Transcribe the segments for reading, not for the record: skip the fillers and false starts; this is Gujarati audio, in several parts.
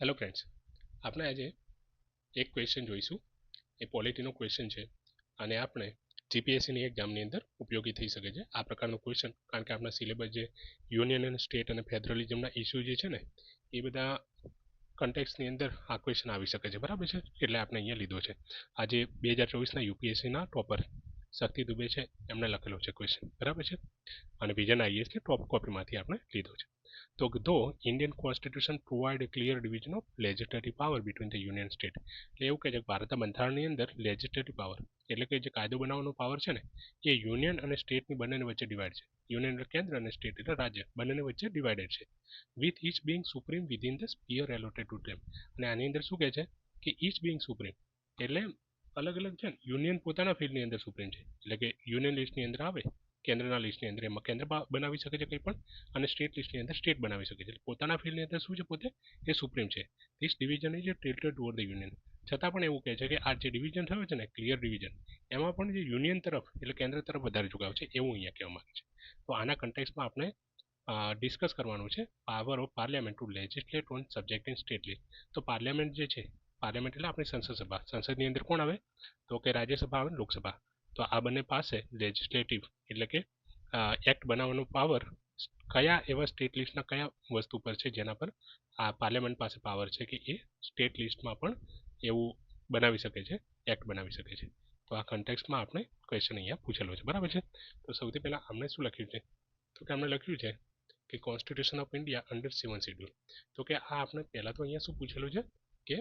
હેલો ફ્રેન્ડ્સ, આપણે આજે એક ક્વેશ્ચન જોઈશું. એ પોલિટીનો ક્વેશ્ચન છે અને આપણે જીપીએસસીની એક્ઝામની અંદર ઉપયોગી થઈ શકે છે આ પ્રકારનો ક્વેશ્ચન, કારણ કે આપણા સિલેબસ જે યુનિયન અને સ્ટેટ અને ફેડરલિઝમના ઇસ્યુ જે છે ને એ બધા કન્ટેક્સની અંદર આ ક્વેશ્ચન આવી શકે છે. બરાબર છે, એટલે આપણે અહીંયા લીધો છે. આજે 2024ના યુપીએસસીના ટોપર શક્તિ દુબે છે, એમને લખેલો છે ક્વેશ્ચન. બરાબર છે, અને વિજન આઈએસની ટોપ કોપીમાંથી આપણે લીધો છે. તો ધો Indian constitution provide A clear division of legislative power between the union state. એટલે એવું કહે છે કે ભારતના બંધારણની અંદર લેજિસ્લેટિવ પાવર એટલે કે જે કાયદો બનાવવાનો પાવર છે ને એ યુનિયન અને સ્ટેટની બંનેની વચ્ચે ડિવાઈડ છે. યુનિયન એટલે કેન્દ્ર અને સ્ટેટ એટલે રાજ્ય, બંનેની વચ્ચે ડિવાઇડેડ છે. With each being supreme within the sphere allotted to them. અને આની અંદર શું કહે છે કે ઈચ બિંગ સુપ્રીમ એટલે અલગ અલગ છે ને યુનિયન પોતાના ફિલ્ડની અંદર સુપ્રીમ છે. એટલે કે યુનિયન લિસ્ટની અંદર આવે, કેન્દ્રના લિસ્ટની અંદર એમાં કેન્દ્ર બનાવી શકે છે કંઈ પણ, અને સ્ટેટ લિસ્ટની અંદર સ્ટેટ બનાવી શકે છે. પોતાના ફિલ્ડની અંદર શું છે, પોતે એ સુપ્રીમ છે. This division is tilted toward the union. છતાં પણ એવું કહે છે કે આ જે ડિવિઝન થયો છે ને ક્લિયર ડિવિઝન, એમાં પણ જે યુનિયન તરફ એટલે કેન્દ્ર તરફ વધારે ઝુકાવ છે એવું અહીંયા કહેવા માંગે છે. તો આના કન્ટેક્સમાં આપણે ડિસ્કસ કરવાનું છે power of parliament to legislate on subject in state list. તો પાર્લિયામેન્ટ જે છે, પાર્લિયામેન્ટ એટલે આપણી સંસદ સભા, સંસદની અંદર કોણ આવે તો કે રાજ્યસભા આવે, લોકસભા. તો આ બંને પાસે લેજિસ્લેટિવ એટલે કે એક્ટ બનાવવાનો પાવર કયા એવા સ્ટેટ લિસ્ટના કયા વસ્તુ પર છે જેના પર આ પાર્લિયામેન્ટ પાસે પાવર છે કે એ સ્ટેટ લિસ્ટમાં પણ એવું બનાવી શકે છે, એક્ટ બનાવી શકે છે. તો આ કન્ટેક્સમાં આપણે ક્વેશ્ચન અહીંયા પૂછેલો છે. બરાબર છે, તો સૌથી પહેલાં આપણે શું લખ્યું છે તો કે આપણે લખ્યું છે કે constitution of India under 7 schedule. તો કે આ આપણે પહેલાં તો અહીંયા શું પૂછેલું છે કે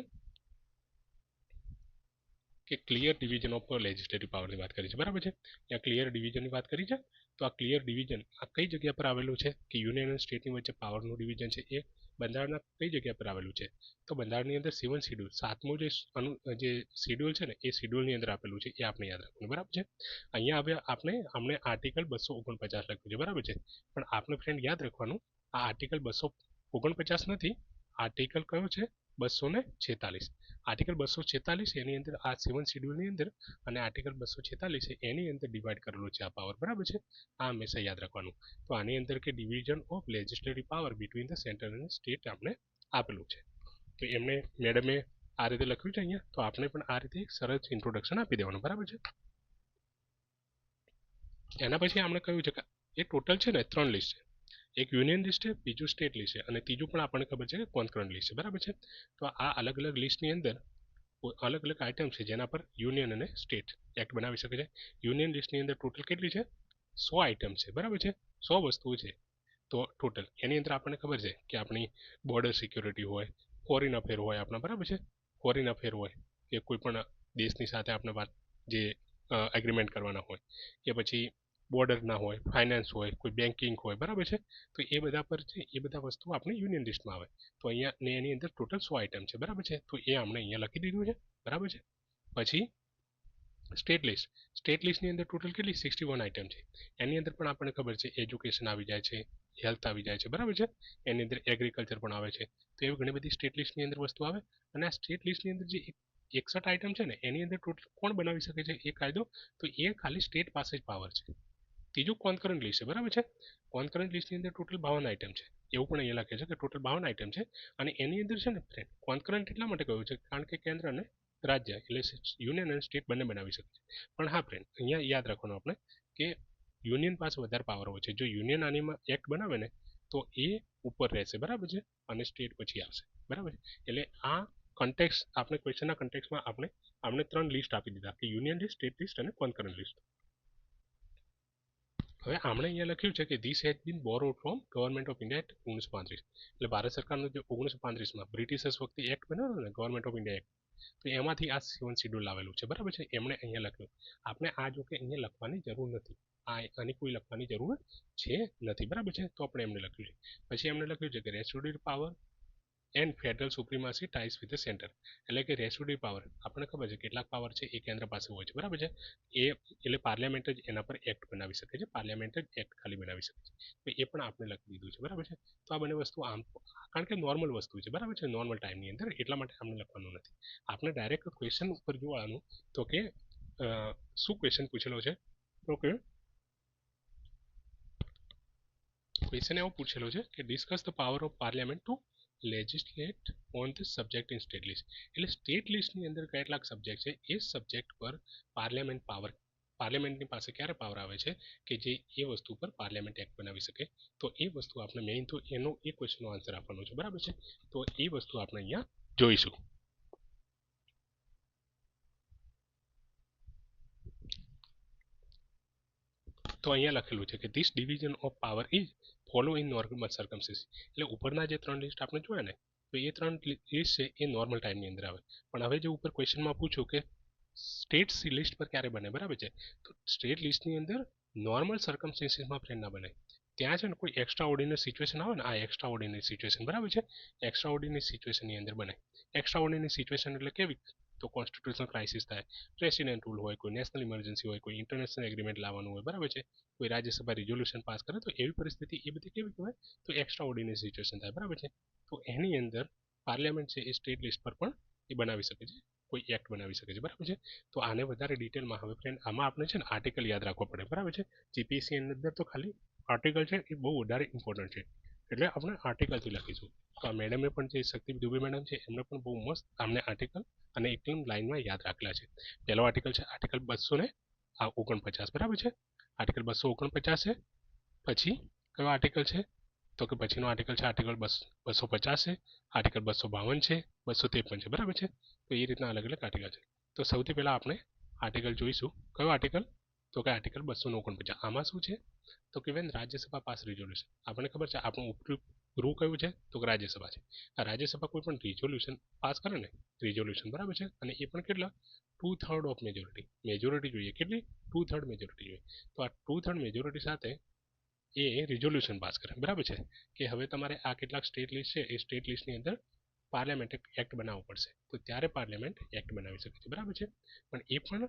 ક્લિયર ડિવિઝન ઓફ લેજિસ્લેટિવ પાવરની વાત કરી છે. બરાબર છે, ત્યાં ક્લિયર ડિવિઝનની વાત કરી છે. તો આ ક્લિયર ડિવિઝન આ કઈ જગ્યા પર આવેલું છે કે યુનિયન અને સ્ટેટની વચ્ચે પાવરનું ડિવિઝન છે એ બંધારણના કઈ જગ્યા પર આવેલું છે તો બંધારણની અંદર 7 શેડ્યુલ, સાતમું જે શેડ્યુલ છે ને એ શેડ્યુલની અંદર આપેલું છે, એ આપણે યાદ રાખવાનું. બરાબર છે, અહીંયા હવે આપણે આર્ટિકલ 249 લખ્યું છે. બરાબર છે, પણ આપણે ફ્રેન્ડ યાદ રાખવાનું આ આર્ટિકલ 249 નથી, આર્ટિકલ કયો છે 246. આર્ટિકલ 246 એની અંદર આ 7 શેડ્યુલની અંદર અને આર્ટિકલ 246 એની અંદર ડિવાઈડ કરેલું છે આ પાવર. બરાબર છે, આ હંમેશા યાદ રાખવાનું. તો આની અંદર કે division of legislative power between the centre અને સ્ટેટ આપણે આપેલું છે. તો એમને મેડમે આ રીતે લખ્યું છે અહીંયા, તો આપણે પણ આ રીતે એક સરસ ઇન્ટ્રોડક્શન આપી દેવાનું. બરાબર છે, એના પછી આપણે કહ્યું છે કે એ ટોટલ છે ને 3 લિસ્ટ છે. એક યુનિયન લિસ્ટ છે, બીજું સ્ટેટ લિસ્ટ છે, અને ત્રીજું પણ આપણને ખબર છે કે કોન્કરન્ટ લિસ્ટ છે. બરાબર છે, તો આ અલગ અલગ લિસ્ટની અંદર અલગ અલગ આઇટમ છે જેના પર યુનિયન અને સ્ટેટ એક્ટ બનાવી શકે છે. યુનિયન લિસ્ટની અંદર ટોટલ કેટલી છે 100 આઇટમ છે. બરાબર છે, 100 વસ્તુઓ છે. તો ટોટલ એની અંદર આપણને ખબર છે કે આપણી બોર્ડર સિક્યોરિટી હોય, ફોરેન અફેર હોય આપણા. બરાબર છે, ફોરેન અફેર હોય કે કોઈ પણ દેશની સાથે આપણે વાત જે એગ્રીમેન્ટ કરવાના હોય, કે પછી બોર્ડરના હોય, ફાઇનાન્સ હોય, કોઈ બેન્કિંગ હોય. બરાબર છે, તો એ બધા પર છે, એ બધા વસ્તુ આપણે યુનિયન લિસ્ટમાં આવે. તો અહીંયા ને એની અંદર ટોટલ 100 આઇટમ છે. બરાબર છે, તો એ આપણે અહીંયા લખી દીધું છે. બરાબર છે, પછી સ્ટેટ લિસ્ટની અંદર ટોટલ કેટલી 61 આઇટમ છે. એની અંદર પણ આપણને ખબર છે એજ્યુકેશન આવી જાય છે, હેલ્થ આવી જાય છે. બરાબર છે, એની અંદર એગ્રીકલ્ચર પણ આવે છે. તો એવી ઘણી બધી સ્ટેટ લિસ્ટની અંદર વસ્તુ આવે. અને આ સ્ટેટ લિસ્ટની અંદર જે 61 આઇટમ છે ને એની અંદર ટોટલ કોણ બનાવી શકે છે એ કાયદો, તો એ ખાલી સ્ટેટ પાસે જ પાવર છે. ત્રીજું કોન્કરન્ટ લિસ્ટ છે. બરાબર છે, કોન્કરન્ટ લિસ્ટની અંદર ટોટલ 52 આઇટમ છે. એવું પણ અહીંયા લખે છે કે ટોટલ 52 આઇટમ છે. અને એની અંદર છે ને ફ્રેન્ડ કોન્કરન્ટ એટલા માટે કહ્યું છે કારણ કે કેન્દ્ર અને રાજ્ય એટલે યુનિયન અને સ્ટેટ બંને બનાવી શકે છે. પણ હા ફ્રેન્ડ, અહીંયા યાદ રાખવાનું આપણે કે યુનિયન પાસે વધારે પાવર હોય છે. જો યુનિયન આનીમાં એક્ટ બનાવે ને તો એ ઉપર રહેશે. બરાબર છે, અને સ્ટેટ પછી આવશે. બરાબર છે, એટલે આ કન્ટેક્સ આપણે ક્વેશ્ચનના કન્ટેક્સમાં આપણે 3 લિસ્ટ આપી દીધા કે યુનિયન લિસ્ટ, સ્ટેટ લિસ્ટ અને કોન્કરન્ટ લિસ્ટ. હવે આપણે અહીંયા લખ્યું છે કે this has been borrowed from government of India act 1935. એટલે ભારત સરકારનો જે 1935માં બ્રિટિશર્સ વખતે એક્ટ બનાવ્યો ને ગવર્મેન્ટ ઓફ ઇન્ડિયા એક્ટ, તો એમાંથી આ 7 શેડ્યુલ આવેલું છે. બરાબર છે, એમણે અહીંયા લખ્યું. આપણે આ જો કે અહીંયા લખવાની જરૂર નથી, આની કોઈ લખવાની જરૂર છે નથી. બરાબર છે, તો આપણે એમને લખ્યું છે. પછી એમણે લખ્યું છે કે restorative power and federal supremacy ties with the centre. એટલે કે રેસ્ટોરેટિવ પાવર આપણને ખબર છે કેટલાક પાવર છે એ કેન્દ્ર પાસે હોય છે. બરાબર છે, એ એટલે પાર્લિયામેન્ટ જ એના પર એક્ટ બનાવી શકે છે, પાર્લિયામેન્ટ જ એક્ટ ખાલી બનાવી શકે છે. તો એ પણ આપણે લખી દીધું છે. બરાબર છે, તો આ બંને વસ્તુ આમ કારણ કે નોર્મલ વસ્તુ છે. બરાબર છે, નોર્મલ ટાઈમની અંદર, એટલા માટે આપણે લખવાનું નથી. આપણે ડાયરેક્ટ ક્વેશ્ચન ઉપર જોવાનું તો કે શું ક્વેશ્ચન પૂછેલો છે તો કે ક્વેશ્ચન એવો પૂછેલો છે કે discuss the power of parliament to legislate on the subject in state list. એટલે સ્ટેટ લિસ્ટની અંદર કેટલાક સબ્જેક્ટ છે એ સબ્જેક્ટ પર પાર્લામેન્ટની પાસે ક્યારે પાવર આવે છે કે જે એ વસ્તુ પર પાર્લામેન્ટ એક્ટ બનાવી શકે. તો એ વસ્તુ આપણે મેઇન તો એનો એ ક્વેશ્ચનનો આન્સર આપવાનો છે, બરાબર છે. તો એ વસ્તુ આપણે અહીંયા જોઈશું. તો અહીંયા લખેલું છે કે this division of power is follow in normal circumstances. એટલે ઉપરના જે 3 લિસ્ટ આપણે જોયા ને, તો એ 3 લિસ્ટ છે એ નોર્મલ ટાઈમની અંદર આવે. પણ હવે જે ઉપર ક્વેશ્ચનમાં પૂછ્યું કે સ્ટેટ લિસ્ટ પર ક્યારે બને, બરાબર છે. તો સ્ટેટ લિસ્ટની અંદર નોર્મલ સર્કમસ્ટન્સીસમાં ફ્રેન્ડ ના બને. ત્યાં છે ને કોઈ એક્સ્ટ્રા ઓર્ડિનરી સિચ્યુએશન આવે ને, આ એક્સ્ટ્રા ઓર્ડિનરી સિચ્યુએશન, બરાબર છે. એક્સ્ટ્રા ઓર્ડિનરી સિચ્યુએશનની અંદર બને. એક્સ્ટ્રા ઓર્ડિનરી સિચ્યુએશન એટલે કેવી? તો કોન્સ્ટિટ્યુશનલ ક્રાઇસિસ થાય, પ્રેસિડેન્ટ રૂલ હોય, કોઈ નેશનલ ઇમરજન્સી હોય, કોઈ ઇન્ટરનેશનલ એગ્રીમેન્ટ લાવવાનું હોય, બરાબર છે. કોઈ રાજ્યસભા રિઝોલ્યુશન પાસ કરે, તો એવી પરિસ્થિતિ એ બધી કેવી કહેવાય? તો એક્સ્ટ્રા ઓર્ડિનરી સિચ્યુએશન થાય, બરાબર છે. તો એની અંદર પાર્લામેન્ટ છે એ સ્ટેટ લિસ્ટ પર પણ એ બનાવી શકે છે, કોઈ એક્ટ બનાવી શકે છે, બરાબર છે. તો આને વધારે ડિટેલમાં હવે ફ્રેન્ડ આમાં આપણે છે ને આર્ટિકલ યાદ રાખવો પડે, બરાબર છે. જીપીએસસી ની અંદર તો ખાલી આર્ટિકલ છે એ બહુ વધારે ઇમ્પોર્ટન્ટ છે, એટલે આપણે આર્ટિકલથી લખીશું. તો આ મેડમે પણ જે શક્તિ દુબે મેડમ છે એમને પણ બહુ મસ્ત આમને આર્ટિકલ અને એકદમ લાઈનમાં યાદ રાખેલા છે. પહેલો આર્ટિકલ છે આર્ટિકલ 249, બરાબર છે. આર્ટિકલ 249 છે. પછી કયો આર્ટિકલ છે? તો કે પછીનો આર્ટિકલ છે આર્ટિકલ 250 છે, આર્ટિકલ 252 છે, 253 છે, બરાબર છે. તો એ રીતના અલગ અલગ આર્ટિકલ છે. તો સૌથી પહેલા આપણે આર્ટિકલ જોઈશું. કયો આર્ટિકલ? તો કે આર્ટિકલ 249. આમાં શું છે? તો કે વેન રાજ્યસભા પાસ રિઝોલ્યુશન. આપણને ખબર છે આપણું ઉપરી ગૃહ કયું છે? તો કે રાજ્યસભા છે. આ રાજ્યસભા કોઈ પણ રિઝોલ્યુશન પાસ કરે ને, રિઝોલ્યુશન, બરાબર છે. અને એ પણ કેટલા? 2/3 ઓફ મેજોરિટી જોઈએ. કેટલી? 2/3 મેજોરિટી જોઈએ. તો આ 2/3 મેજોરિટી સાથે એ રિઝોલ્યુશન પાસ કરે, બરાબર છે. કે હવે તમારે આ કેટલાક સ્ટેટ લિસ્ટ છે એ સ્ટેટ લિસ્ટની અંદર પાર્લામેન્ટ એક્ટ બનાવવો પડશે. તો ત્યારે પાર્લામેન્ટ એક્ટ બનાવી શકે છે, બરાબર છે. પણ એ પણ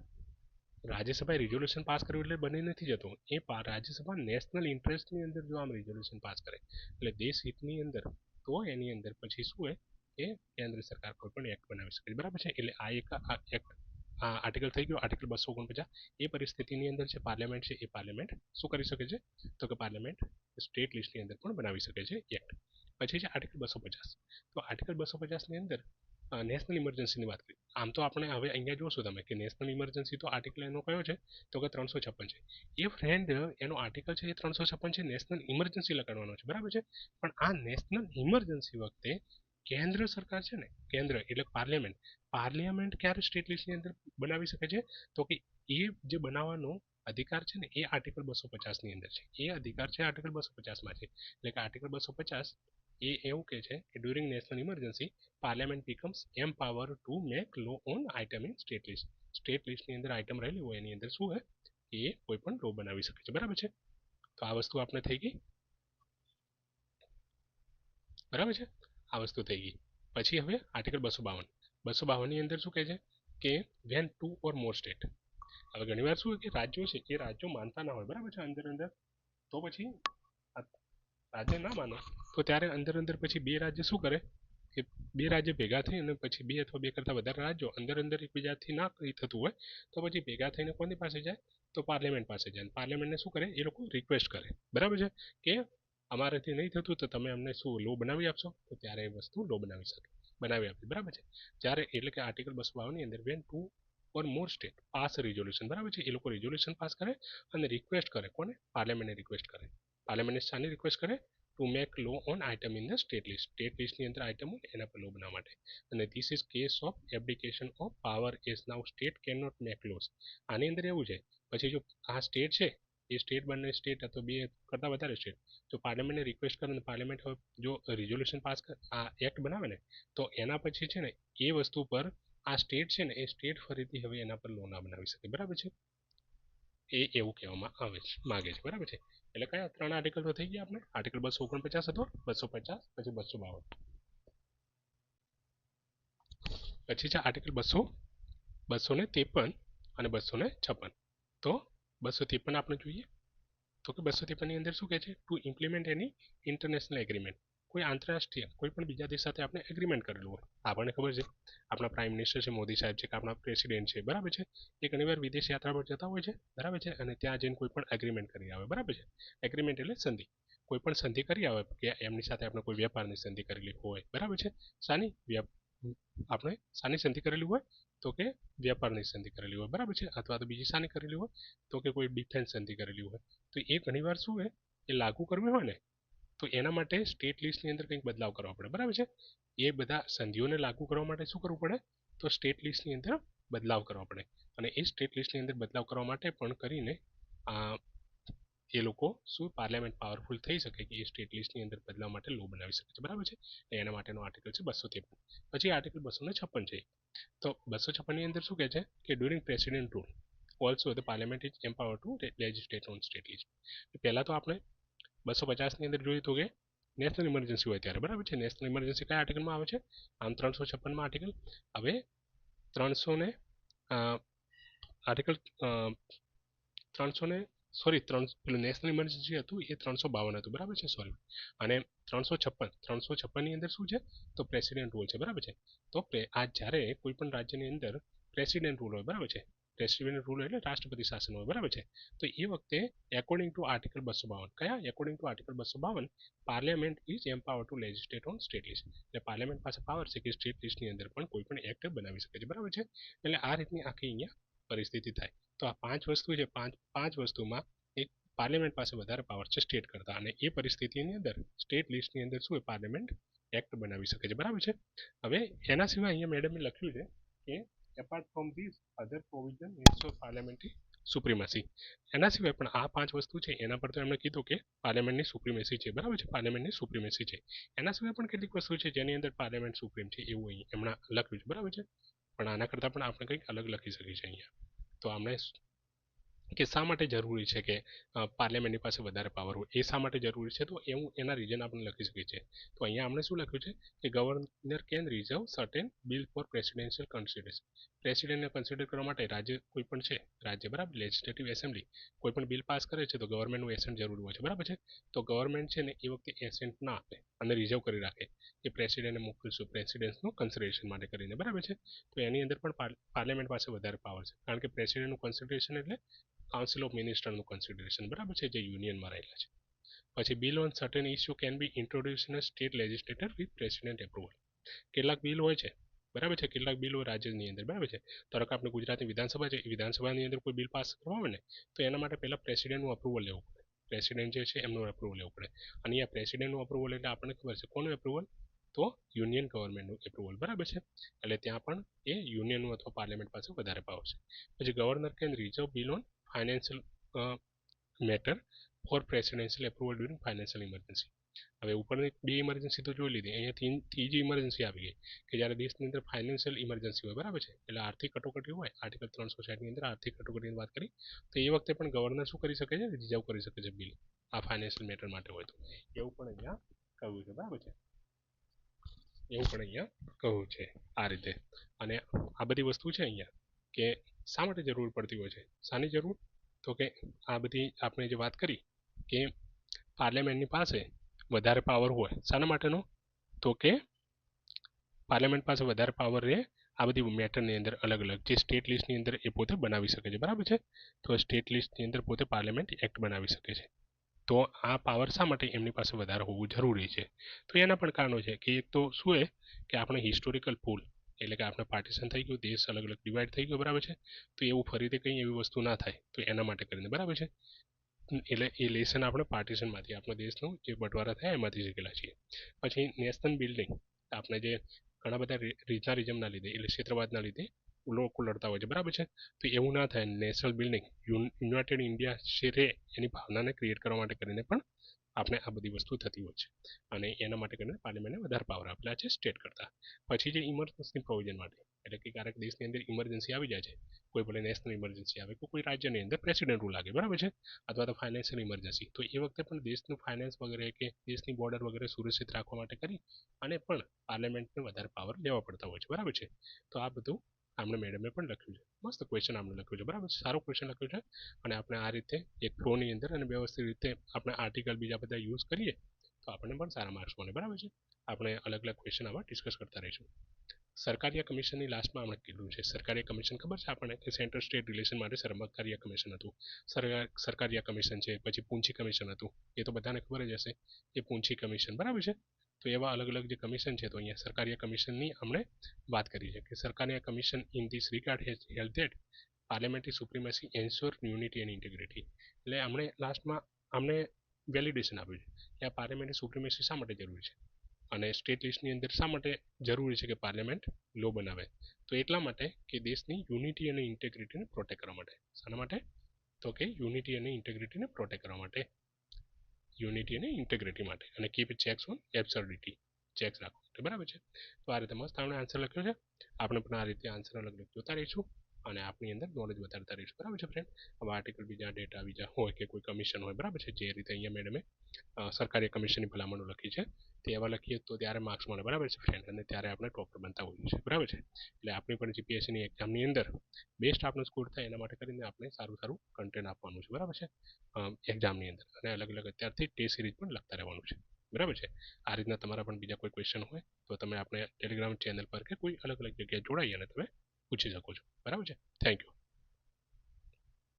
રાજ્યસભાએ રિઝોલ્યુશન પાસ કર્યું એટલે બની નથી જતું. એ રાજ્યસભા નેશનલ ઇન્ટરેસ્ટની અંદર જો આમ રિઝોલ્યુશન પાસ કરે એટલે દેશ હિતની અંદર, તો એની અંદર પછી શું હોય કે કેન્દ્ર સરકાર કોઈ પણ એક્ટ બનાવી શકે છે, બરાબર છે. એટલે આ એક એક્ટ આર્ટિકલ થઈ ગયો આર્ટિકલ 249. એ પરિસ્થિતિની અંદર છે પાર્લામેન્ટ છે એ પાર્લામેન્ટ શું કરી શકે છે? તો કે પાર્લામેન્ટ સ્ટેટ લિસ્ટની અંદર પણ બનાવી શકે છે એક્ટ. પછી છે આર્ટિકલ 250. તો આર્ટિકલ 250ની અંદર નેશનલ ઇમરજન્સીની વાત કરી. આમ તો આપણે હવે અહીંયા જોશો તમે કે નેશનલ ઇમરજન્સી તો આર્ટિકલ એનો કયો છે? તો કે 356 છે. એ ફ્રેન્ડ એનો આર્ટિકલ છે એ 356 છે, નેશનલ ઇમરજન્સી લગાડવાનો છે, બરાબર છે. પણ આ નેશનલ ઇમરજન્સી વખતે કેન્દ્ર સરકાર છે ને, કેન્દ્ર એટલે પાર્લામેન્ટ ક્યારે સ્ટેટ લિસ્ટની અંદર બનાવી શકે છે? તો કે એ જે બનાવવાનો અધિકાર છે ને એ આર્ટિકલ 250 ની અંદર છે. એ અધિકાર છે આર્ટિકલ 250 માં છે. એટલે કે આર્ટિકલ 250 એ એવું કહે છે કે during national emergency parliament becomes empower to make law on item in state list. State લિસ્ટની અંદર આઇટમ રહેલી હોય એની અંદર શું હોય એ કોઈ પણ લો બનાવી શકે છે, બરાબર છે. તો આ વસ્તુ આપણે થઈ ગઈ, બરાબર છે. આ વસ્તુ થઈ ગઈ. પછી હવે આર્ટિકલ 252 ની અંદર શું કહે છે કે વેન 2 ઓર મોર સ્ટેટ. હવે ઘણીવાર શું હોય કે રાજ્યો છે એ રાજ્યો માનતા ના હોય, બરાબર છે. અંદર તો પછી રાજ્ય ના માને તો ત્યારે અંદર પછી બે રાજ્ય શું કરે કે બે રાજ્ય ભેગા થઈ અને પછી બે અથવા બે કરતા વધારે રાજ્યો અંદર એકબીજાથી ના થતું હોય તો પછી ભેગા થઈને કોની પાસે જાય? તો પાર્લામેન્ટ પાસે જાય. પાર્લામેન્ટને શું કરે? એ લોકો રિક્વેસ્ટ કરે, બરાબર છે, કે અમારાથી નહીં થતું તો તમે અમને શું લો બનાવી આપશો? તો ત્યારે એ વસ્તુ લો બનાવી આપી, બરાબર છે. જ્યારે એટલે કે આર્ટિકલ 252 ની અંદર વેન 2 ઓર મોર સ્ટેટ પાસ રિઝોલ્યુશન, બરાબર છે. એ લોકો રિઝોલ્યુશન પાસ કરે અને રિક્વેસ્ટ કરે, કોને? પાર્લામેન્ટને રિક્વેસ્ટ કરે. પાર્લામેન્ટને શાની રિક્વેસ્ટ કરે? To make law on item in the state list. State લિસ્ટની અંદર આઇટમ હોય એના પર લો બનાવવા માટે. અને this is case of abdication of power as now state can not make laws. આની અંદર એવું છે પછી જો આ સ્ટેટ છે એ સ્ટેટ બંને સ્ટેટ અથવા બે કરતા વધારે સ્ટેટ તો પાર્લામેન્ટને રિક્વેસ્ટ કરે અને પાર્લામેન્ટ જો રિઝોલ્યુશન પાસ આ એક્ટ બનાવે ને તો એના પછી છે ને એ વસ્તુ પર આ સ્ટેટ છે ને એ સ્ટેટ ફરીથી હવે એના પર લો ના બનાવી શકે, બરાબર છે. એ એવું કહેવામાં આવે છે, માગે છે, બરાબર છે. એટલે કયા 3 આર્ટિકલ તો થઈ ગયા આપણે? આર્ટિકલ 249 હતો, 250, પછી 252. પછી છે આર્ટિકલ 253 અને 256. તો 253 આપણે જોઈએ તો કે 253 ની અંદર શું કહે છે? ટુ ઇમ્પ્લિમેન્ટ એની ઇન્ટરનેશનલ એગ્રીમેન્ટ. કોઈ આંતરરાષ્ટ્રીય કોઈ પણ બીજા દેશ સાથે આપણે એગ્રીમેન્ટ કરેલું હોય. આપણને ખબર છે આપણા પ્રાઇમ મિનિસ્ટર છે, મોદી સાહેબ છે, કે આપણા પ્રેસિડેન્ટ છે, બરાબર છે. એ ઘણીવાર વિદેશ યાત્રા પર જતા હોય છે, બરાબર છે. અને ત્યાં જઈને કોઈ પણ એગ્રીમેન્ટ કરી આવે, બરાબર છે. એગ્રીમેન્ટ એટલે સંધિ. કોઈ પણ સંધિ કરી આવે કે એમની સાથે આપણે કોઈ વેપારની સંધિ કરેલી હોય, બરાબર છે. આપણે શાની સંધિ કરેલી હોય તો કે વેપારની સંધિ કરેલી હોય, બરાબર છે. અથવા તો બીજી શાની કરેલી હોય તો કે કોઈ ડિફેન્સ સંધિ કરેલી હોય, તો એ ઘણીવાર શું હોય એ લાગુ કરવી હોય ને તો એના માટે સ્ટેટ લિસ્ટની અંદર કંઈક બદલાવ કરવા પડે, બરાબર છે. એ બધા સંધિઓને લાગુ કરવા માટે શું કરવું પડે તો સ્ટેટ લિસ્ટની અંદર બદલાવ કરવા પડે. અને એ સ્ટેટ લિસ્ટની અંદર બદલાવ કરવા માટે પણ કરીને એ લોકો શું પાર્લામેન્ટ પાવરફુલ થઈ શકે કે એ સ્ટેટ લિસ્ટની અંદર બદલાવ માટે લો બનાવી શકે છે, બરાબર છે. એના માટેનો આર્ટિકલ છે 253. પછી આર્ટિકલ 256 છે. તો 256 ની અંદર શું કહે છે કે during president rule also the parliament is empower to legislate on state list. પહેલા તો આપણે 250 ની અંદર જોયું તો કે નેશનલ ઇમરજન્સી હોય ત્યારે, બરાબર છે. નેશનલ ઇમરજન્સી કયા આર્ટિકલમાં આવે છે? આમ 356માં આર્ટિકલ. હવે 300 ને આર્ટિકલ 300 ને પેલું નેશનલ ઇમરજન્સી હતું એ 352 હતું, બરાબર છે. સોરી. અને 356 ની અંદર શું છે તો પ્રેસિડેન્ટ રૂલ છે, બરાબર છે. તો આ જ્યારે કોઈ પણ રાજ્યની અંદર પ્રેસિડેન્ટ રૂલ હોય, બરાબર છે. પ્રેસિડેન્ટ રૂલ એટલે રાષ્ટ્રપતિ શાસન હોય, બરાબર છે. તો એ વખતે એકોર્ડિંગ ટુ આર્ટિકલ 252 કયા according to article 252 parliament is empower to legislate on state list. એટલે પાર્લામેન્ટ પાસે પાવર છે કે સ્ટેટ લિસ્ટની અંદર પણ કોઈ પણ એક્ટ બનાવી શકે છે, બરાબર છે. એટલે આ રીતની આખી અહીંયા પરિસ્થિતિ થાય. તો આ 5 વસ્તુ છે. પાંચ વસ્તુમાં એક પાર્લામેન્ટ પાસે વધારે પાવર છે સ્ટેટ કરતા, અને એ પરિસ્થિતિની અંદર સ્ટેટ લિસ્ટની અંદર શું પાર્લામેન્ટ એક્ટ બનાવી શકે છે, બરાબર છે. હવે એના સિવાય અહીંયા મેડમે લખ્યું છે કે apart from this other provision ensure parliamentary supremacy. એના સિવાય પણ આ 5 વસ્તુ છે એના પર તો એમણે કીધું કે પાર્લામેન્ટની સુપ્રીમેસી છે, બરાબર છે. પાર્લામેન્ટની સુપ્રીમેસી છે. એના સિવાય પણ કેટલીક વસ્તુ છે જેની અંદર પાર્લામેન્ટ સુપ્રીમ છે એવું અહીં એમણે લખ્યું છે, બરાબર છે. પણ આના કરતાં પણ આપણે કંઈક અલગ લખી શકીએ છીએ અહીંયા. તો આપણે કે શા માટે જરૂરી છે કે પાર્લામેન્ટની પાસે વધારે પાવર હોય, એ શા માટે જરૂરી છે તો એવું એના રીઝન આપણે લખી શકીએ છીએ. તો અહીંયા આપણે શું લખ્યું છે કે governor can reserve certain bill for presidential consideration. પ્રેસિડેન્ટને કન્સિડર કરવા માટે રાજ્ય કોઈ પણ છે રાજ્ય, બરાબર, લેજિસ્લેટિવ એસેમ્બલી કોઈ પણ બિલ પાસ કરે છે તો ગવર્મેન્ટનું એસેન્ટ જરૂરી હોય છે, બરાબર છે. તો ગવર્મેન્ટ છે ને એ વખતે એસેન્ટ ના આપે અને રિઝર્વ કરી રાખે કે પ્રેસિડેન્ટને મોકલીશું પ્રેસિડેન્ટનું કન્સિડરેશન માટે કરીને, બરાબર છે. તો એની અંદર પણ પાર્લામેન્ટ પાસે વધારે પાવર છે, કારણ કે પ્રેસિડેન્ટનું કન્સિડરેશન એટલે કાઉન્સિલ ઓફ મિનિસ્ટરનું કન્સિડરેશન, બરાબર છે, જે યુનિયનમાં રહેલા છે. પછી bill on certain issue can be introduce in state legislator with president approval. કેટલાક બિલ હોય છે, બરાબર છે, કેટલાક બિલ હોય રાજ્યની અંદર, બરાબર છે. ધારો કે આપણે ગુજરાતની વિધાનસભા છે, વિધાનસભાની અંદર કોઈ બિલ પાસ કરવા હોય ને તો એના માટે પહેલા પ્રેસિડેન્ટનું અપ્રુવલ લેવું પડે. પ્રેસિડેન્ટ જે છે એમનું અપ્રુવલ લેવું પડે. અને આ પ્રેસિડેન્ટનું અપ્રુવલ એટલે આપણને ખબર છે કોનું અપ્રુવલ તો યુનિયન ગવર્મેન્ટનું એપ્રુવલ, બરાબર છે. એટલે ત્યાં પણ એ યુનિયનનું અથવા પાર્લામેન્ટ પાસે વધારે પાવર છે. પછી governor can reserve bill on financial matter for presidential approval during financial emergency. હવે ઉપરની 2 ઇમરજન્સી તો જોઈ લીધી, અહીંયા ત્રીજી ઇમરજન્સી આવી ગઈ કે જ્યારે દેશની અંદર ફાઇનાન્શિયલ ઇમરજન્સી હોય, બરાબર છે. એટલે આર્થિક કટોકટી હોય, આર્ટિકલ 360ની અંદર આર્થિક કટોકટીની વાત કરી તો એ વખતે પણ ગવર્નર શું કરી શકે છે રિઝર્વ કરી શકે છે બિલ, આ ફાઇનાન્શિયલ મેટર માટે હોય તો. એવું પણ અહીંયા કહ્યું છે, બરાબર છે. એવું પણ અહીંયા કહ્યું છે આ રીતે. અને આ બધી વસ્તુ છે અહીંયા કે શા માટે જરૂર પડતી હોય છે, શાની જરૂર તો કે આ બધી આપણે જે વાત કરી કે પાર્લામેન્ટની પાસે વધારે પાવર હોય શાના માટેનો તો કે પાર્લામેન્ટ પાસે વધારે પાવર રહે આ બધી મેટરની અંદર અલગ અલગ જે સ્ટેટ લિસ્ટની અંદર એ પોતે બનાવી શકે છે, બરાબર છે. તો સ્ટેટ લિસ્ટની અંદર પોતે પાર્લામેન્ટ એક્ટ બનાવી શકે છે. તો આ પાવર શા માટે એમની પાસે વધારે હોવું જરૂરી છે તો એના પણ કારણો છે કે એક તો શું છે કે આપણે હિસ્ટોરિકલ પુલ એટલે કે આપણે પાર્ટીશન થઈ ગયું, દેશ અલગ અલગ ડિવાઈડ થઈ ગયો, બરાબર છે. તો એવું ફરીથી કંઈ એવી વસ્તુ ના થાય તો એના માટે કરીને, બરાબર છે. એટલે એ લેસન આપણે પાર્ટીશનમાંથી આપણા દેશનું જે બટવારા થયા એમાંથી શીખેલા છીએ. પછી નેશનલ બિલ્ડિંગ આપણે જે ઘણા બધા રિજનના લીધે એટલે ક્ષેત્રવાદના લીધે લોકો લડતા હોય છે, બરાબર છે. તો એવું ના થાય, નેશનલ બિલ્ડિંગ યુનાઇટેડ ઇન્ડિયા છે રે એની ભાવનાને ક્રિએટ કરવા માટે કરીને પણ આપણે આ બધી વસ્તુ થતી હોય છે. અને એના માટે કરીને પાર્લામેન્ટને વધારે પાવર આપેલા છે સ્ટેટ કરતા. પછી જે ઇમરજન્સી પ્રોવિઝન માટે એટલે કે ક્યારેક દેશની અંદર ઇમરજન્સી આવી જાય છે, કોઈ પણ નેશનલ ઇમરજન્સી આવે કોઈ રાજ્યની અંદર પ્રેસિડેન્ટ રૂલ લાગે, બરાબર છે. અથવા તો ફાઇનાન્શિયલ ઇમરજન્સી તો એ વખતે પણ દેશનું ફાઇનાન્સ વગેરે કે દેશની બોર્ડર વગેરે સુરક્ષિત રાખવા માટે કરી અને પણ પાર્લામેન્ટને વધારે પાવર લેવા પડતા હોય છે, બરાબર છે. તો આ બધું આપણે મેડમે પણ લખ્યું છે. મસ્ત ક્વેશ્ચન આપણે લખ્યું છે, બરાબર છે, સારું ક્વેશ્ચન લખ્યું છે. અને આપણે આ રીતે એક ફ્લોની અંદર અને વ્યવસ્થિત રીતે આપણે આર્ટિકલ બીજા બધા યુઝ કરીએ તો આપણને પણ સારા માર્ક્સ મળે, બરાબર છે. આપણે અલગ અલગ ક્વેશ્ચન આવા ડિસ્કસ કરતા રહીશું. સરકારીય કમિશનની લાસ્ટમાં આપણે કીધું છે સરકારીય કમિશન ખબર છે આપણને કે સેન્ટ્રલ સ્ટેટ રિલેશન માટે સરકારીય કમિશન હતું. સરકારીય કમિશન છે, પછી પૂંછી કમિશન હતું, એ તો બધાને ખબર જ હશે એ પૂંછી કમિશન બરાબર છે. તો એવા અલગ અલગ જે કમિશન છે તો અહીંયા સરકારીય કમિશનની આપણે વાત કરી છે કે Sarkaria commission in this regard has held that parliamentary supremacy ensure unity and integrity. એટલે આપણે લાસ્ટમાં અમને વેલિડેશન આપ્યું છે કે આ પાર્લામેન્ટરી સુપ્રીમેસી શા માટે જરૂરી છે અને સ્ટેટ લિસ્ટની અંદર શા માટે જરૂરી છે કે પાર્લામેન્ટ લો બનાવે. તો એટલા માટે કે દેશની યુનિટી અને ઇન્ટેગ્રિટીને પ્રોટેક્ટ કરવા માટે. શાના માટે? તો કે યુનિટી અને ઇન્ટેગ્રિટીને પ્રોટેક્ટ કરવા માટે, યુનિટી અને ઇન્ટેગ્રિટી માટે, અને કીપ ચેક્સ ઓન એબ્સર્ડિટી, ચેક્સ રાખવા માટે બરાબર છે. તો આ રીતે મસ્ત આપણે આન્સર લખ્યો છે. આપણે પણ આ રીતે આન્સર અલગ અલગ જોતા રહીશું અને આપણી અંદર નોલેજ વધારતા રહીશું બરાબર છે ફ્રેન્ડ. હવે આર્ટિકલ બીજા ડેટા બીજા હોય કે કોઈ કમિશન હોય બરાબર છે, જે રીતે અહીંયા મેડમે સરકારી કમિશનની ભલામણો લખી છે તે એવા લખીએ તો ત્યારે માર્ક્સ મળે બરાબર છે ફ્રેન્ડ, અને ત્યારે આપણે ટોપર બનતા હોઈએ છીએ બરાબર છે. એટલે આપણી પણ જીપીએસસીની એક્ઝામની અંદર બેસ્ટ આપણો સ્કોર થાય એના માટે કરીને આપણે સારું સારું કન્ટેન્ટ આપવાનું છે બરાબર છે એક્ઝામની અંદર, અને અલગ અલગ અત્યારથી ટેસ્ટ સિરીઝ પણ લખતા રહેવાનું છે બરાબર છે. આ રીતના તમારા પણ બીજા કોઈ ક્વેશ્ચન હોય તો તમે આપણે ટેલિગ્રામ ચેનલ પર કે કોઈ અલગ અલગ જગ્યાએ જોડાઈ અને તમે પૂછી શકો છો બરાબર છે. Thank you.